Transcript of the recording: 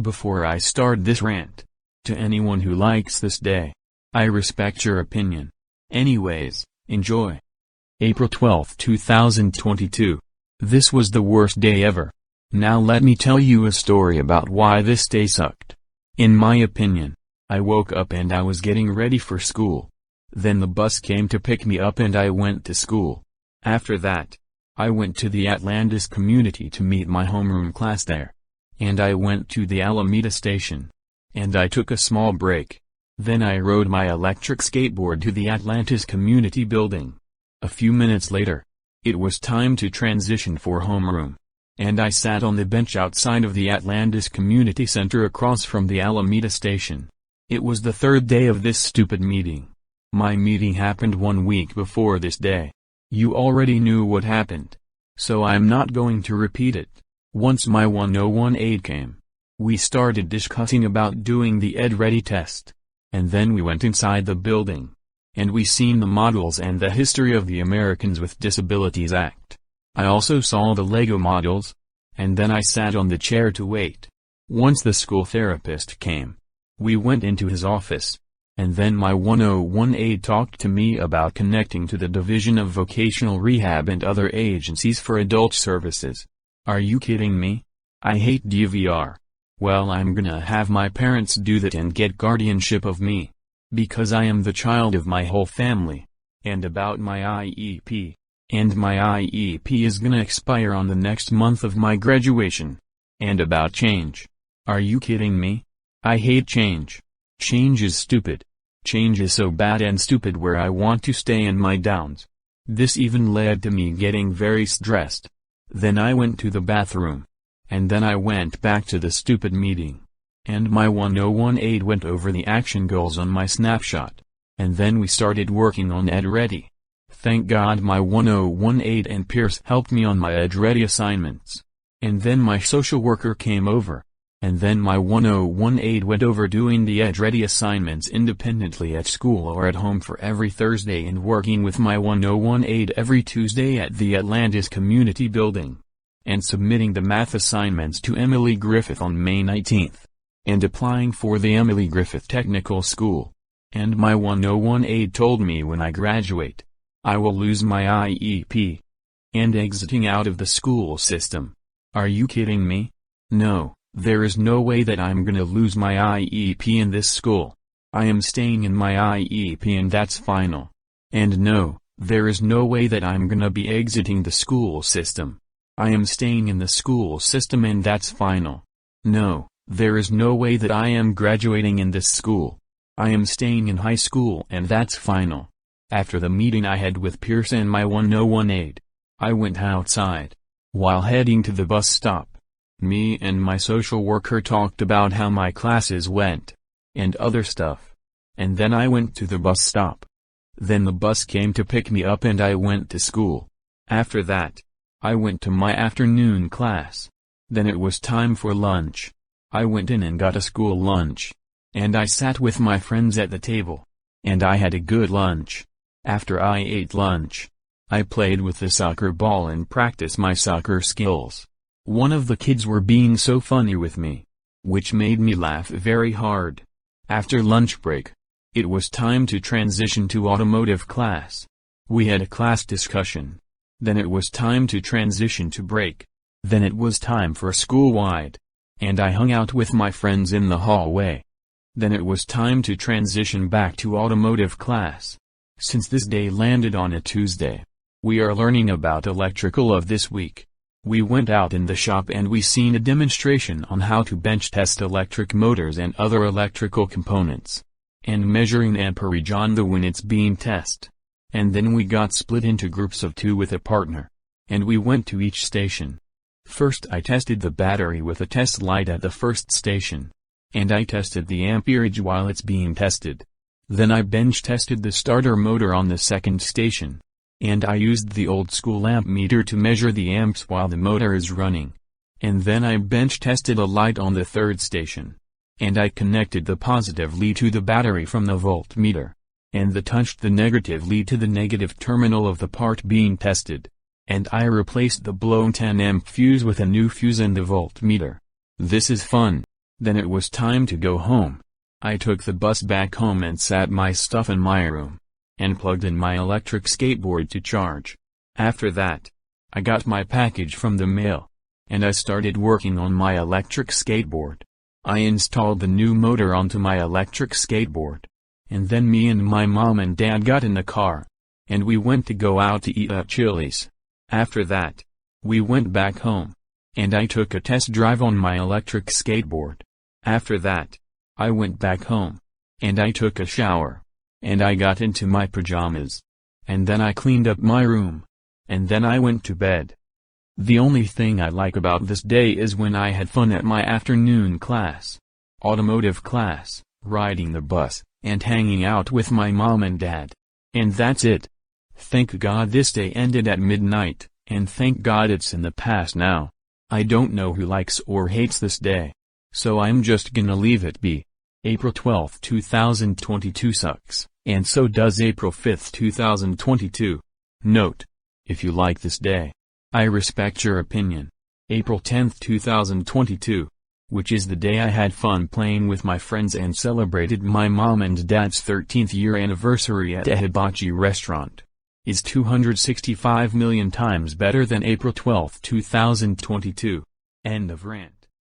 Before I start this rant, to anyone who likes this day, I respect your opinion. Anyways, enjoy. April 12, 2022. This was the worst day ever. Now let me tell you a story about why this day sucked. In my opinion, I woke up and I was getting ready for school. Then the bus came to pick me up and I went to school. After that, I went to the Atlantis community to meet my homeroom class there. And I went to the Alameda station. And I took a small break. Then I rode my electric skateboard to the Atlantis community building. A few minutes later, it was time to transition for homeroom. And I sat on the bench outside of the Atlantis Community Center across from the Alameda station. It was the third day of this stupid meeting. My meeting happened 1 week before this day. You already knew what happened. So I'm not going to repeat it. Once my 101 aide came, we started discussing about doing the Ed-Ready test. And then we went inside the building. And we seen the models and the history of the Americans with Disabilities Act. I also saw the Lego models. And then I sat on the chair to wait. Once the school therapist came, we went into his office. And then my 101 aide talked to me about connecting to the Division of Vocational Rehab and other agencies for adult services. Are you kidding me? I hate DVR. Well, I'm gonna have my parents do that and get guardianship of me. Because I am the child of my whole family. And about my IEP. And my IEP is gonna expire on the next month of my graduation. And about change. Are you kidding me? I hate change. Change is stupid. Change is so bad and stupid where I want to stay in my downs. This even led to me getting very stressed. Then I went to the bathroom. And then I went back to the stupid meeting. And my 101 aide went over the action goals on my snapshot. And then we started working on Ed-Ready. Thank God my 101 aide and Pierce helped me on my Ed-Ready assignments. And then my social worker came over. And then my 101 aide went over doing the Ed-Ready assignments independently at school or at home for every Thursday and working with my 101 aide every Tuesday at the Atlantis Community Building. And submitting the math assignments to Emily Griffith on May 19th. And applying for the Emily Griffith Technical School. And my 101 aide told me when I graduate, I will lose my IEP. And exiting out of the school system. Are you kidding me? No. There is no way that I'm gonna lose my IEP in this school. I am staying in my IEP and that's final. And no, there is no way that I'm gonna be exiting the school system. I am staying in the school system and that's final. No, there is no way that I am graduating in this school. I am staying in high school and that's final. After the meeting I had with Pierce and my 101 aide, I went outside. While heading to the bus stop, me and my social worker talked about how my classes went. And other stuff. And then I went to the bus stop. Then the bus came to pick me up and I went to school. After that, I went to my afternoon class. Then it was time for lunch. I went in and got a school lunch. And I sat with my friends at the table. And I had a good lunch. After I ate lunch, I played with the soccer ball and practiced my soccer skills. One of the kids were being so funny with me, which made me laugh very hard. After lunch break, it was time to transition to automotive class. We had a class discussion. Then it was time to transition to break. Then it was time for school-wide. And I hung out with my friends in the hallway. Then it was time to transition back to automotive class. Since this day landed on a Tuesday, we are learning about electrical of this week. We went out in the shop and we seen a demonstration on how to bench test electric motors and other electrical components. And measuring amperage on the when it's being test. And then we got split into groups of 2 with a partner. And we went to each station. First I tested the battery with a test light at the first station. And I tested the amperage while it's being tested. Then I bench tested the starter motor on the second station. And I used the old school amp meter to measure the amps while the motor is running. And then I bench tested a light on the third station. And I connected the positive lead to the battery from the voltmeter. And touched the negative lead to the negative terminal of the part being tested. And I replaced the blown 10 amp fuse with a new fuse in the voltmeter. This is fun. Then it was time to go home. I took the bus back home and sat my stuff in my room, and plugged in my electric skateboard to charge. After that, I got my package from the mail, and I started working on my electric skateboard. I installed the new motor onto my electric skateboard, and then me and my mom and dad got in the car, and we went to go out to eat at Chili's. After that, we went back home, and I took a test drive on my electric skateboard. After that, I went back home, and I took a shower, and I got into my pajamas, and then I cleaned up my room, and then I went to bed. The only thing I like about this day is when I had fun at my afternoon class, automotive class, riding the bus, and hanging out with my mom and dad. And that's it. Thank God this day ended at midnight, and thank God it's in the past now. I don't know who likes or hates this day, so I'm just gonna leave it be. April 12, 2022 sucks, and so does April 5, 2022. Note: if you like this day, I respect your opinion. April 10, 2022, which is the day I had fun playing with my friends and celebrated my mom and dad's 13th year anniversary at a hibachi restaurant, is 265 million times better than April 12, 2022. End of rant.